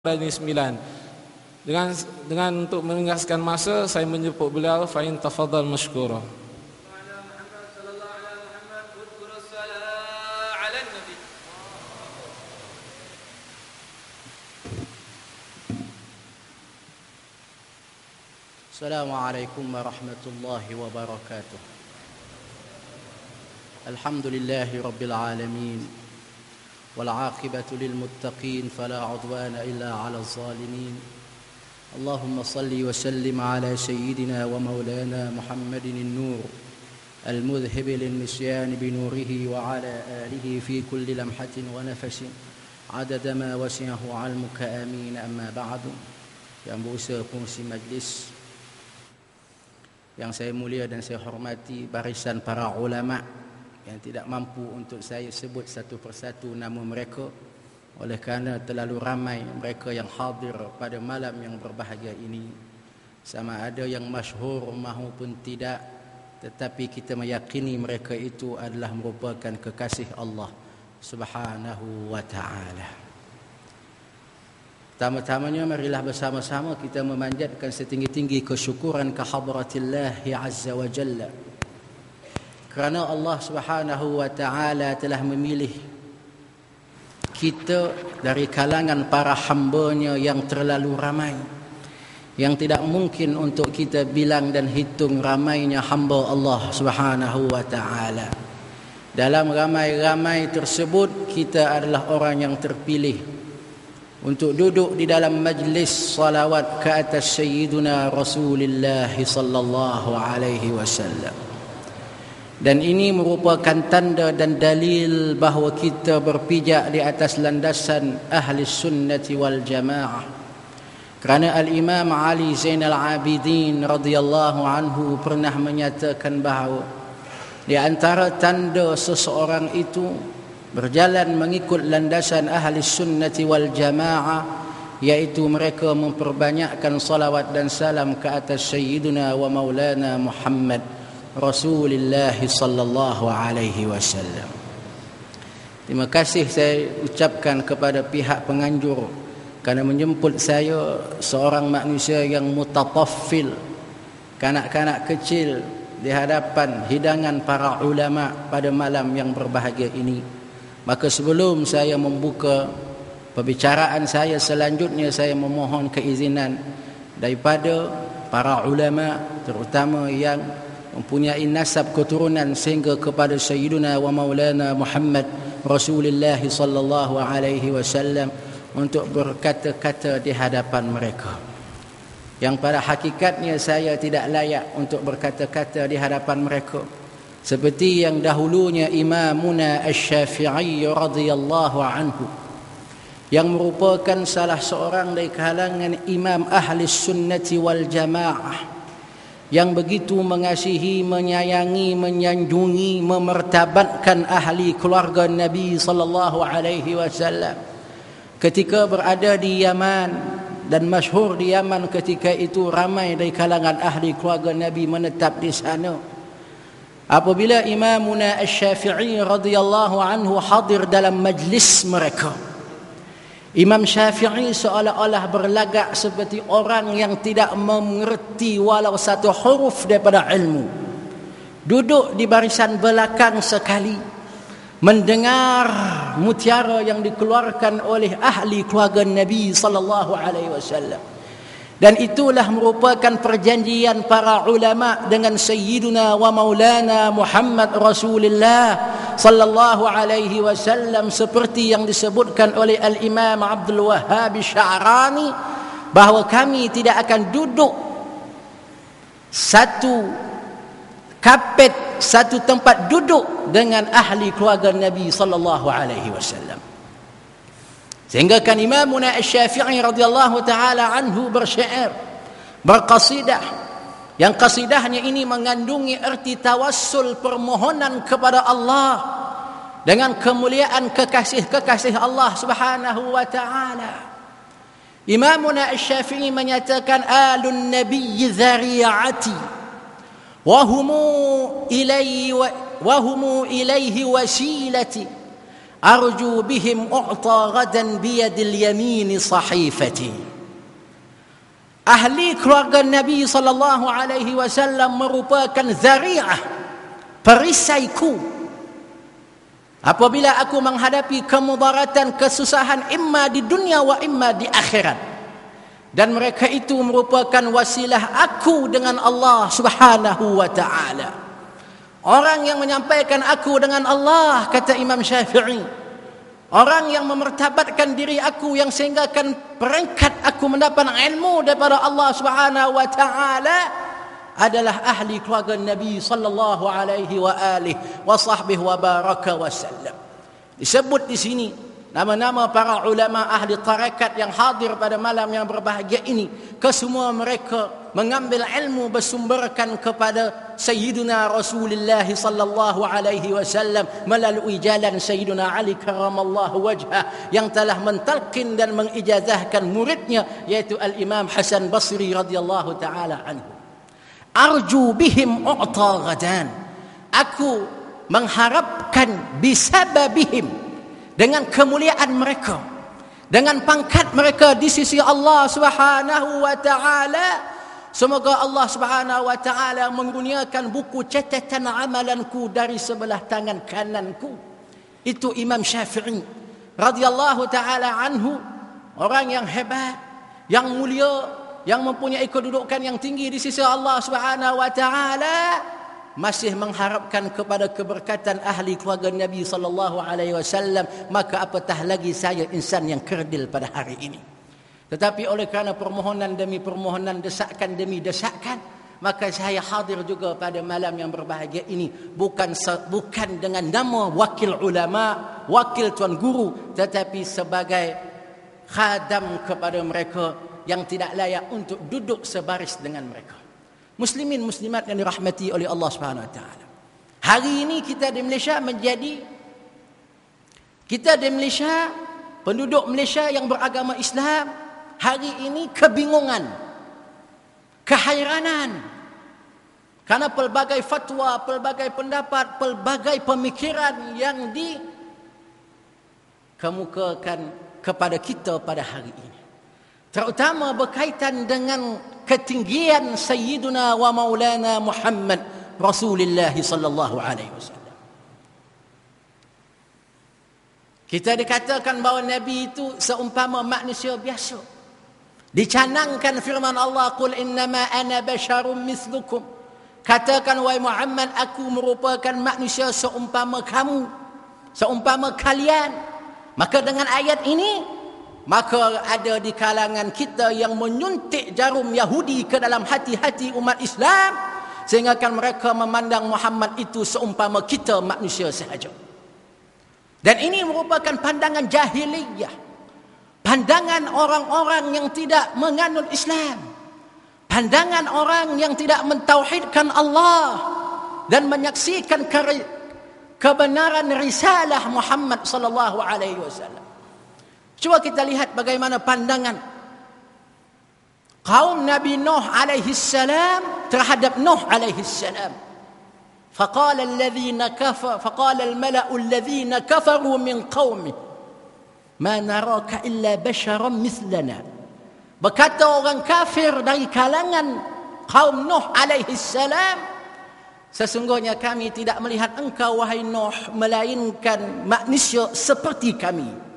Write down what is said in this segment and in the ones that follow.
dari 9. Dengan untuk meninggalkan masa, saya menjemput beliau, fa in tafadhal mashkura. Assalamualaikum warahmatullahi wabarakatuh. Alhamdulillahi rabbil alamin. والعاقبة للمتقين فلا عدوان إلا على الظالمين اللهم صل وسلم على سيدنا ومولانا محمد النور المذهب للنسيان بنوره وعلى آله في كل لمحة ونفس عدد ما وسعه علمك آمين. أما بعد. Yang berusaha fungsi majlis yang saya mulia dan saya hormati, barisan para ulama yang tidak mampu untuk saya sebut satu persatu nama mereka oleh kerana terlalu ramai mereka yang hadir pada malam yang berbahagia ini, sama ada yang masyhur maupun tidak, tetapi kita meyakini mereka itu adalah merupakan kekasih Allah Subhanahu wa ta'ala. Pertama-tamanya marilah bersama-sama kita memanjatkan setinggi-tinggi kesyukuran kehadratillah Azza wa Jalla, kerana Allah Subhanahu wa ta'ala telah memilih kita dari kalangan para hamba-Nya yang terlalu ramai, yang tidak mungkin untuk kita bilang dan hitung ramainya hamba Allah Subhanahu wa ta'ala. Dalam ramai-ramai tersebut, kita adalah orang yang terpilih untuk duduk di dalam majlis salawat ke atas Sayyiduna Rasulullah sallallahu alaihi wasallam. Dan ini merupakan tanda dan dalil bahawa kita berpijak di atas landasan ahli sunnati wal jamaah. Kerana Al-Imam Ali Zainal Abidin radhiyallahu anhu pernah menyatakan bahawa di antara tanda seseorang itu berjalan mengikut landasan ahli sunnati wal jamaah, iaitu mereka memperbanyakkan salawat dan salam ke atas Sayyidina wa Maulana Muhammad Rasulullah sallallahu alaihi wasallam. Terima kasih saya ucapkan kepada pihak penganjur kerana menjemput saya, seorang manusia yang mutataffil, kanak-kanak kecil, di hadapan hidangan para ulama pada malam yang berbahagia ini. Maka sebelum saya membuka perbicaraan saya selanjutnya, saya memohon keizinan daripada para ulama, terutama yang mempunyai nasab keturunan sehingga kepada Sayyiduna wa Maulana Muhammad Rasulullah sallallahu alaihi wasallam, untuk berkata-kata di hadapan mereka. Yang pada hakikatnya saya tidak layak untuk berkata-kata di hadapan mereka, seperti yang dahulunya Imamuna Asy-Syafi'i radhiyallahu anhu, yang merupakan salah seorang dari kalangan imam ahli sunnati wal jamaah, yang begitu mengasihi, menyayangi, menyanjungi, memertabatkan ahli keluarga Nabi sallallahu alaihi wasallam ketika berada di Yaman. Dan masyhur di Yaman ketika itu ramai dari kalangan ahli keluarga Nabi menetap di sana. Apabila Imamuna Asy-Syafi'i radhiyallahu anhu hadir dalam majlis mereka, Imam Syafi'i seolah-olah berlagak seperti orang yang tidak mengerti walau satu huruf daripada ilmu. Duduk di barisan belakang sekali, mendengar mutiara yang dikeluarkan oleh ahli keluarga Nabi sallallahu alaihi wasallam. Dan itulah merupakan perjanjian para ulama dengan Sayyiduna wa Maulana Muhammad Rasulullah sallallahu alaihi wasallam, seperti yang disebutkan oleh Al-Imam Abdul Wahhab Sya'rani, bahawa kami tidak akan duduk satu kapet, satu tempat duduk dengan ahli keluarga Nabi sallallahu alaihi wasallam. Sehingga kan Imamuna Asy-Syafi'i radhiyallahu taala anhu bersyair, berqasidah, yang qasidahnya ini mengandungi erti tawassul, permohonan kepada Allah dengan kemuliaan kekasih-kekasih Allah Subhanahu wa taala. Imamuna Asy-Syafi'i menyatakan, alun nabiyyi dzari'ati wa humu ilaihi wasilati arju bihim u'ta ghadan biyadil yamini sahifati. Ahli keluarga Nabi sallallahu alaihi wasallam merupakan zari'ah, perisaiku apabila aku menghadapi kemudaratan, kesusahan imma di dunia wa imma di akhirat. Dan mereka itu merupakan wasilah aku dengan Allah Subhanahu wa ta'ala. Orang yang menyampaikan aku dengan Allah, kata Imam Syafi'i, orang yang memertabatkan diri aku, yang sehinggakan peringkat aku mendapat ilmu daripada Allah Subhanahu wa ta'ala, adalah ahli keluarga Nabi sallallahu alaihi wa alihi wa sahbihi wa baraka wa sallam. Disebut di sini nama-nama para ulama ahli tarekat yang hadir pada malam yang berbahagia ini. Kesemua mereka mengambil ilmu bersumberkan kepada Sayyidina Rasulullah sallallahu alaihi wasallam melalui jalan Sayyidina Ali karramallahu wajhah, yang telah mentalqin dan mengijazahkan muridnya, yaitu Al-Imam Hasan Basri radhiyallahu taala anhu. Arju bihim u'ta ghadan. Aku mengharapkan bisababihim, dengan kemuliaan mereka, dengan pangkat mereka di sisi Allah Subhanahu wa ta'ala, semoga Allah Subhanahu wa ta'ala mengurniakan buku catatan amalanku dari sebelah tangan kananku. Itu Imam Syafi'i radhiyallahu ta'ala anhu, orang yang hebat, yang mulia, yang mempunyai kedudukan yang tinggi di sisi Allah Subhanahu wa ta'ala, masih mengharapkan kepada keberkatan ahli keluarga Nabi sallallahu alaihi wasallam, maka apatah lagi saya insan yang kerdil pada hari ini. Tetapi oleh kerana permohonan demi permohonan, desakan demi desakan, maka saya hadir juga pada malam yang berbahagia ini, bukan dengan nama wakil ulama, wakil tuan guru, tetapi sebagai khadam kepada mereka yang tidak layak untuk duduk sebaris dengan mereka. Muslimin muslimat yang dirahmati oleh Allah Subhanahu wa taala. Hari ini kita di Malaysia penduduk Malaysia yang beragama Islam, hari ini kebingungan, kehairanan, karena pelbagai fatwa, pelbagai pendapat, pelbagai pemikiran yang dikemukakan kepada kita pada hari ini, terutama berkaitan dengan ketinggian Sayyiduna wa Maulana Muhammad Rasulullah sallallahu alaihi wasallam. Kita dikatakan bahawa Nabi itu seumpama manusia biasa. Dicanangkan firman Allah, qul innama ana basyarum mislukum. Katakan wahai Muhammad, aku merupakan manusia seumpama kamu, seumpama kalian. Maka dengan ayat ini, maka ada di kalangan kita yang menyuntik jarum Yahudi ke dalam hati-hati umat Islam, sehingga kan mereka memandang Muhammad itu seumpama kita manusia sahaja. Dan ini merupakan pandangan jahiliyah, pandangan orang-orang yang tidak menganut Islam, pandangan orang yang tidak mentauhidkan Allah dan menyaksikan kebenaran risalah Muhammad sallallahu alaihi wasallam. Cuba kita lihat bagaimana pandangan kaum Nabi Nuh alaihi salam terhadap Nuh alaihi salam. Faqala al-mala'u alladhina kafaru min qaumi ma naraka illa basharan mithlana. Berkata orang kafir dari kalangan kaum Nuh alaihi salam, sesungguhnya kami tidak melihat engkau wahai Nuh melainkan manusia seperti kami.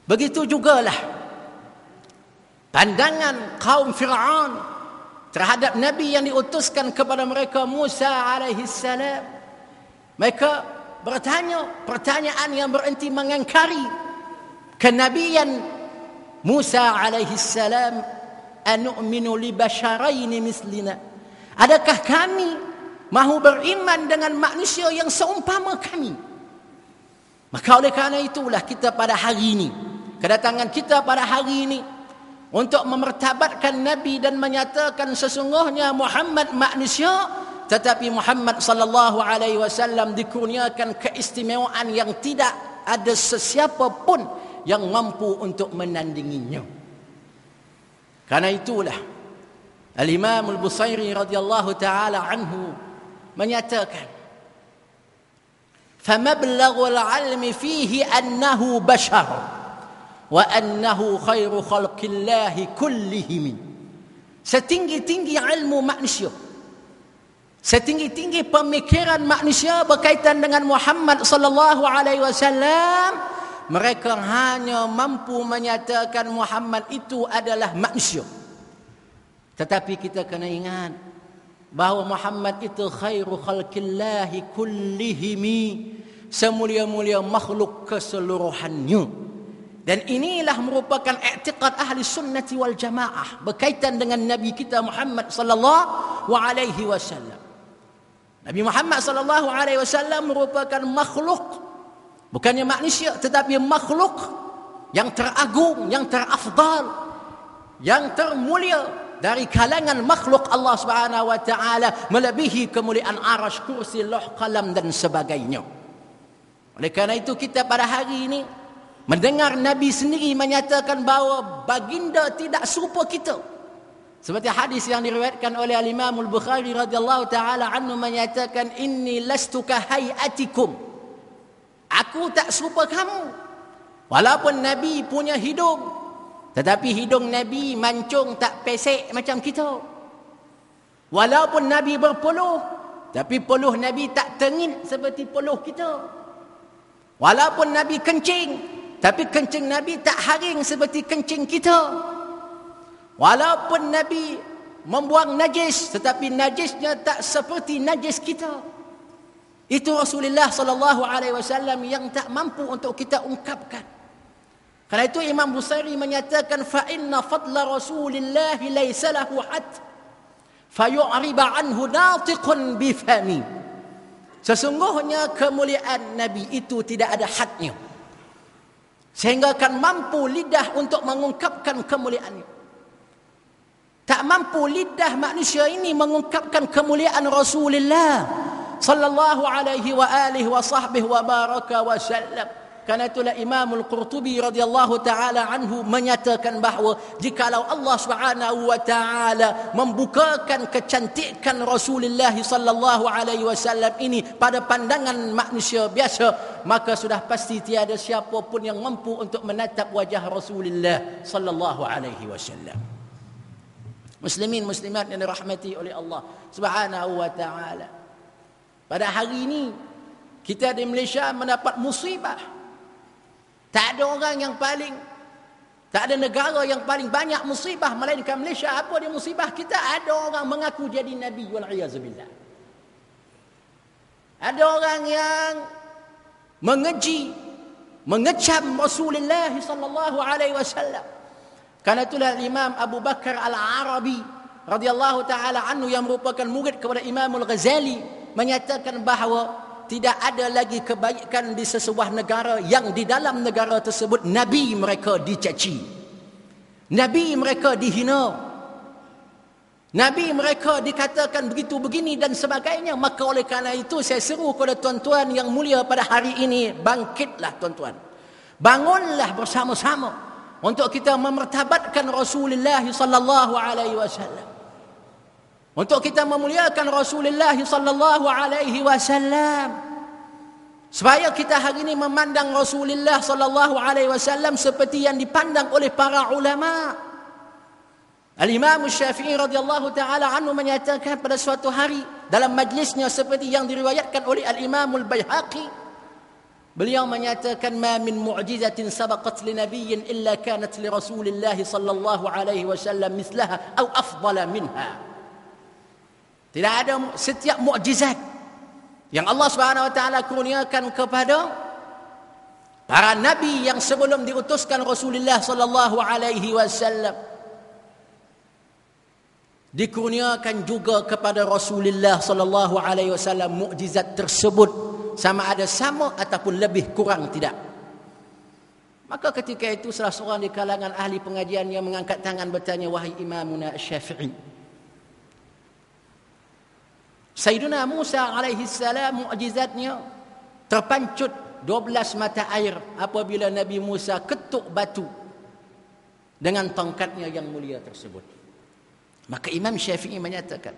Begitu jugalah pandangan kaum Fir'aun terhadap Nabi yang diutuskan kepada mereka, Musa alaihi salam. Mereka bertanya pertanyaan yang berhenti mengingkari kenabian Musa alaihi salam, anu'minu li basyaraini mislina. Adakah kami mahu beriman dengan manusia yang seumpama kami? Maka oleh kerana itulah kita pada hari ini, kedatangan kita pada hari ini untuk memertabatkan Nabi dan menyatakan sesungguhnya Muhammad manusia, tetapi Muhammad sallallahu alaihi wasallam dikurniakan keistimewaan yang tidak ada sesiapa pun yang mampu untuk menandinginya. Karena itulah Al-Imam Al-Busairi radhiyallahu taala anhu menyatakan, Famablaghul 'ilmi fihi annahu bashar wa annahu khairu khalqillahi kullihim. Setinggi-tinggi ilmu manusia, setinggi-tinggi pemikiran manusia berkaitan dengan Muhammad sallallahu alaihi wasallam, mereka hanya mampu menyatakan Muhammad itu adalah manusia. Tetapi kita kena ingat bahawa Muhammad itu khairu khalqillahi kullihimi, semulia-mulia makhluk keseluruhannya. Dan inilah merupakan i'tiqad ahli sunnati wal jamaah berkaitan dengan Nabi kita Muhammad sallallahu alaihi wasallam. Nabi Muhammad sallallahu alaihi wasallam merupakan makhluk, bukannya manusia, tetapi makhluk yang teragung, yang terafdal, yang termulia dari kalangan makhluk Allah Subhanahu wa taala, melebihi kemuliaan arasy, kursi, lauh, qalam dan sebagainya. Oleh kerana itu kita pada hari ini mendengar Nabi sendiri menyatakan bahawa baginda tidak serupa kita. Seperti hadis yang diriwayatkan oleh Al-Imam Al-Bukhari radhiyallahu taala anhu menyatakan, inni lastu ka hayatikum. Aku tak serupa kamu. Walaupun Nabi punya hidung, tetapi hidung Nabi mancung tak pesek macam kita. Walaupun Nabi berpeluh, tapi peluh Nabi tak tengit seperti peluh kita. Walaupun Nabi kencing, tapi kencing Nabi tak haring seperti kencing kita. Walaupun Nabi membuang najis, tetapi najisnya tak seperti najis kita. Itu Rasulullah sallallahu alaihi wasallam yang tak mampu untuk kita ungkapkan. Karena itu Imam Busairi menyatakan, fa inna fadla Rasulillah laysa lahu had fayu'riba anhu natiqun bifami. Sesungguhnya kemuliaan Nabi itu tidak ada hadnya, sehingga akan mampu lidah untuk mengungkapkan kemuliaannya. Tak mampu lidah manusia ini mengungkapkan kemuliaan Rasulullah sallallahu alaihi wa alihi wa sahbihi wa baraka wa sallam. Karena itulah Imam Al-Qurtubi radhiyallahu taala anhu menyatakan bahawa jikalau Allah Subhanahu wa taala membukakan kecantikan Rasulullah sallallahu alaihi wasallam ini pada pandangan manusia biasa, maka sudah pasti tiada siapa pun yang mampu untuk menatap wajah Rasulullah sallallahu alaihi wasallam. Muslimin muslimat yang dirahmati oleh Allah Subhanahu wa taala. Pada hari ini kita di Malaysia mendapat musibah. Tak ada orang yang paling, tak ada negara yang paling banyak musibah melainkan Malaysia. Apa dia musibah kita? Ada orang mengaku jadi Nabi, wal'iyazubillah. Ada orang yang mengeji, mengecam Rasulullah sallallahu alaihi wasallam. Karena itulah Imam Abu Bakar Al-Arabi radhiyallahu taala anhu yang merupakan murid kepada Imam Al-Ghazali menyatakan bahawa tidak ada lagi kebaikan di sesebuah negara yang di dalam negara tersebut Nabi mereka dicaci, Nabi mereka dihina, Nabi mereka dikatakan begitu begini dan sebagainya. Maka oleh kerana itu saya seru kepada tuan-tuan yang mulia pada hari ini, bangkitlah tuan-tuan, bangunlah bersama-sama untuk kita memertabatkan Rasulullah sallallahu alaihi wasallam, untuk kita memuliakan Rasulullah sallallahu alaihi wasallam, supaya kita hari ini memandang Rasulullah sallallahu alaihi wasallam seperti yang dipandang oleh para ulama. Al-Imam Syafi'i radhiyallahu taala anhu menyatakan pada suatu hari dalam majlisnya seperti yang diriwayatkan oleh Al-Imam Al-Baihaqi, beliau menyatakan, ma min mu'jizatin sabaqat li nabiyyin illa kanat li Rasulillah sallallahu alaihi wasallam mislaha aw afdala minha. Tidak ada setiap mukjizat yang Allah Subhanahu wa taala kurniakan kepada para nabi yang sebelum diutuskan Rasulullah sallallahu alaihi wasallam, dikurniakan juga kepada Rasulullah sallallahu alaihi wasallam mukjizat tersebut, sama ada sama ataupun lebih kurang tidak. Maka ketika itu salah seorang di kalangan ahli pengajian yang mengangkat tangan bertanya, wahai Imamuna Syafi'i, Sayyidina Musa alaihi salam mukjizatnya terpancut 12 mata air apabila Nabi Musa ketuk batu dengan tongkatnya yang mulia tersebut. Maka Imam Syafi'i menyatakan,